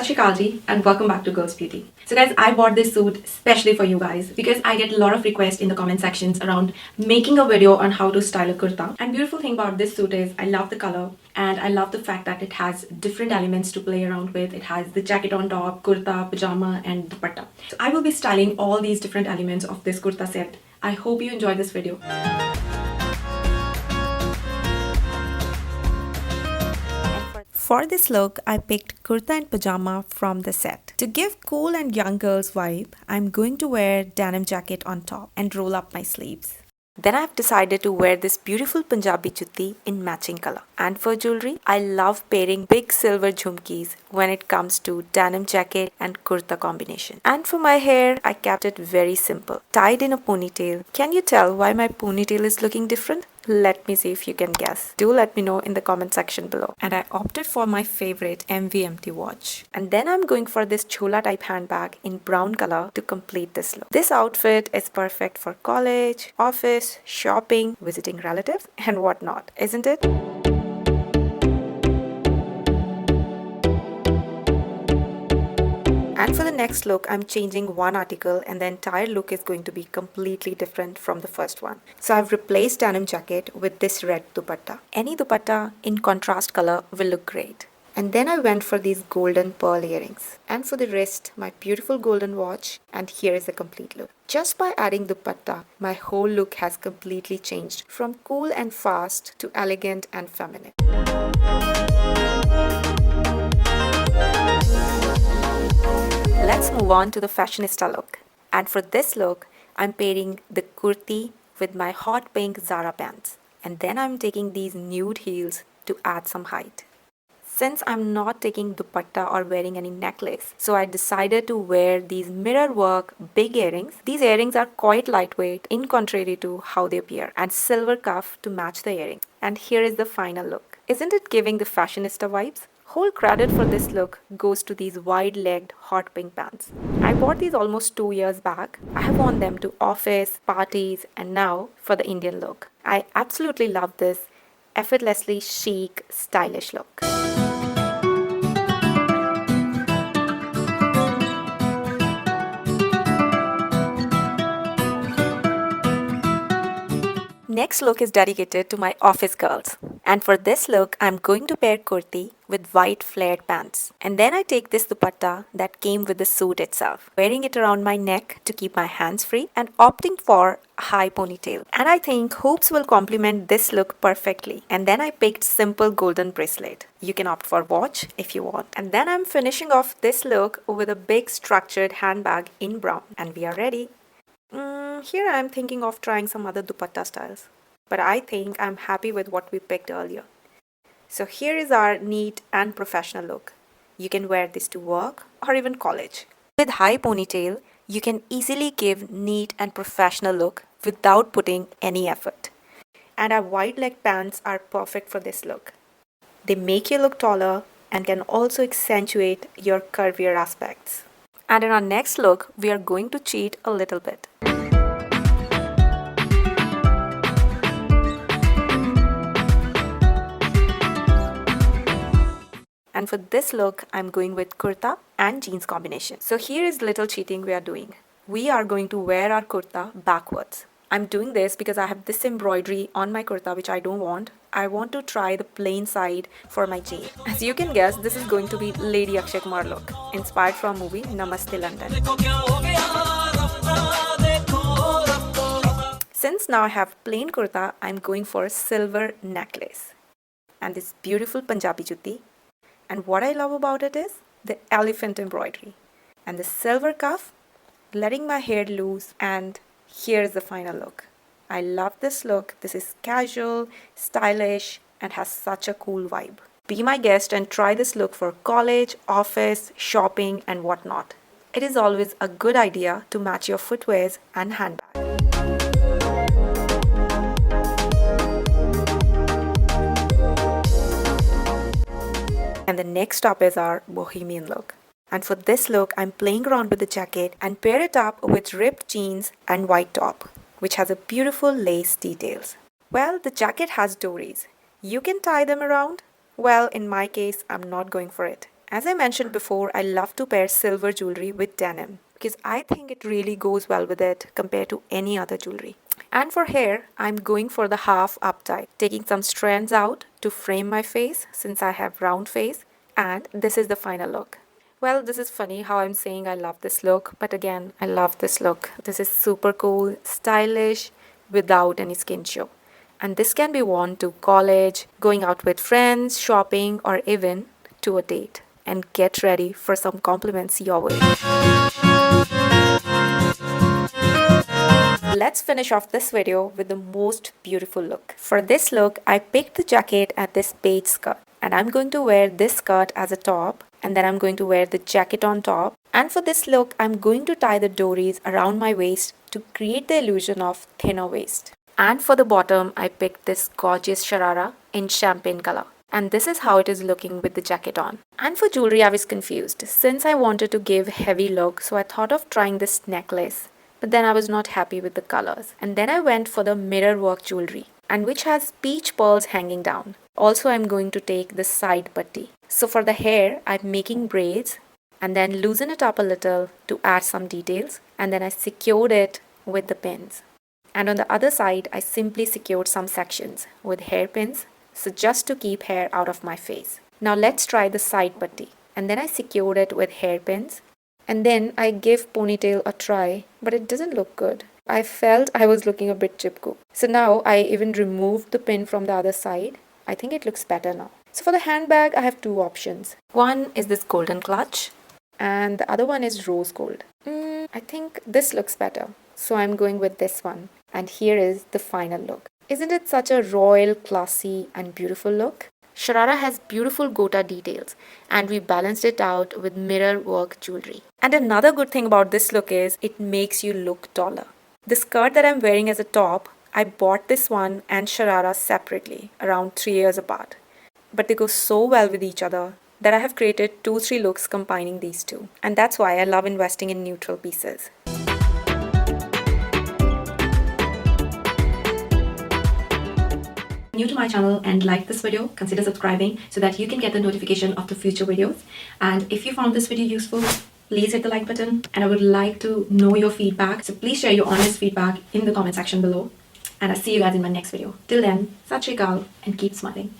Sat Shri Akal ji, and welcome back to Girls Beauty. So guys, I bought this suit especially for you guys because I get a lot of requests in the comment sections around making a video on how to style a kurta. And beautiful thing about this suit is I love the color and I love the fact that it has different elements to play around with. It has the jacket on top, kurta, pajama and dupatta. So I will be styling all these different elements of this kurta set. I hope you enjoy this video. For this look, I picked kurta and pajama from the set. To give cool and young girls vibe, I'm going to wear denim jacket on top and roll up my sleeves. Then I've decided to wear this beautiful Punjabi jutti in matching color. And for jewelry, I love pairing big silver jhumkis when it comes to denim jacket and kurta combination. And for my hair, I kept it very simple, tied in a ponytail. Can you tell why my ponytail is looking different? Let me see if you can guess. Do let me know in the comment section below. And I opted for my favorite MVMT watch. And then I'm going for this chola type handbag in brown color to complete this look. This outfit is perfect for college, office, shopping, visiting relatives and whatnot, isn't it? And for the next look, I'm changing one article and the entire look is going to be completely different from the first one. So I've replaced denim jacket with this red dupatta. Any dupatta in contrast color will look great. And then I went for these golden pearl earrings. And for the wrist, my beautiful golden watch. And here is the complete look. Just by adding dupatta, my whole look has completely changed from cool and fast to elegant and feminine. Let's move on to the fashionista look. And for this look, I'm pairing the kurti with my hot pink Zara pants. And then I'm taking these nude heels to add some height. Since I'm not taking dupatta or wearing any necklace, so I decided to wear these mirror work big earrings. These earrings are quite lightweight in contrary to how they appear, and silver cuff to match the earring. And here is the final look. Isn't it giving the fashionista vibes? Whole credit for this look goes to these wide-legged hot pink pants. I bought these almost 2 years back. I have worn them to office, parties, and now for the Indian look. I absolutely love this effortlessly chic, stylish look. Next look is dedicated to my office girls. And for this look, I'm going to pair kurti with white flared pants. And then I take this dupatta that came with the suit itself, wearing it around my neck to keep my hands free and opting for a high ponytail. And I think hoops will complement this look perfectly. And then I picked simple golden bracelet. You can opt for watch if you want. And then I'm finishing off this look with a big structured handbag in brown. And we are ready. Here I'm thinking of trying some other dupatta styles, but I think I'm happy with what we picked earlier. So here is our neat and professional look. You can wear this to work or even college. With high ponytail, you can easily give neat and professional look without putting any effort. And our wide leg pants are perfect for this look. They make you look taller and can also accentuate your curvier aspects. And in our next look, we are going to cheat a little bit. And for this look, I'm going with kurta and jeans combination. So here is little cheating we are doing. We are going to wear our kurta backwards. I'm doing this because I have this embroidery on my kurta which I don't want. I want to try the plain side for my jean. As you can guess, this is going to be Lady Akshay Kumar look, inspired from movie Namaste London. Since now I have plain kurta, I'm going for a silver necklace and this beautiful Punjabi jutti. And what I love about it is the elephant embroidery and the silver cuff, letting my hair loose, and here's the final look. I love this look. This is casual, stylish, and has such a cool vibe. Be my guest and try this look for college, office, shopping, and whatnot. It is always a good idea to match your footwears and handbag. And the next stop is our bohemian look. And for this look, I'm playing around with the jacket and pair it up with ripped jeans and white top, which has a beautiful lace details. Well, the jacket has dories. You can tie them around. Well, in my case, I'm not going for it. As I mentioned before, I love to pair silver jewelry with denim because I think it really goes well with it compared to any other jewelry. And for hair, I'm going for the half uptie, taking some strands out to frame my face since I have round face, and this is the final look. Well, this is funny how I'm saying I love this look, but again, I love this look. This is super cool, stylish, without any skin show. And this can be worn to college, going out with friends, shopping, or even to a date. And get ready for some compliments your way. Let's finish off this video with the most beautiful look. For this look, I picked the jacket and this beige skirt. And I'm going to wear this skirt as a top, and then I'm going to wear the jacket on top. And for this look, I'm going to tie the dories around my waist to create the illusion of thinner waist. And for the bottom, I picked this gorgeous sharara in champagne color. And this is how it is looking with the jacket on. And for jewelry, I was confused since I wanted to give heavy look, so I thought of trying this necklace. But then I was not happy with the colors. And then I went for the mirror work jewelry, and which has peach pearls hanging down. Also, I'm going to take the side putty. So for the hair, I'm making braids and then loosen it up a little to add some details. And then I secured it with the pins. And on the other side, I simply secured some sections with hairpins, so just to keep hair out of my face. Now let's try the side putty. And then I secured it with hairpins. And then I gave ponytail a try, but it doesn't look good. I felt I was looking a bit chipko. So now I even removed the pin from the other side. I think it looks better now. So for the handbag, I have two options. One is this golden clutch, and the other one is rose gold. I think this looks better. So I'm going with this one. And here is the final look. Isn't it such a royal, classy, and beautiful look? Sharara has beautiful gota details, and we balanced it out with mirror work jewelry. And another good thing about this look is it makes you look taller. The skirt that I'm wearing as a top, I bought this one and Sharara separately, around 3 years apart. But they go so well with each other that I have created 2-3 looks combining these two. And that's why I love investing in neutral pieces. New to my channel and like this video, consider subscribing so that you can get the notification of the future videos. And if you found this video useful, please hit the like button, and I would like to know your feedback. So please share your honest feedback in the comment section below. And I'll see you guys in my next video. Till then, Sat Shri Akal and keep smiling.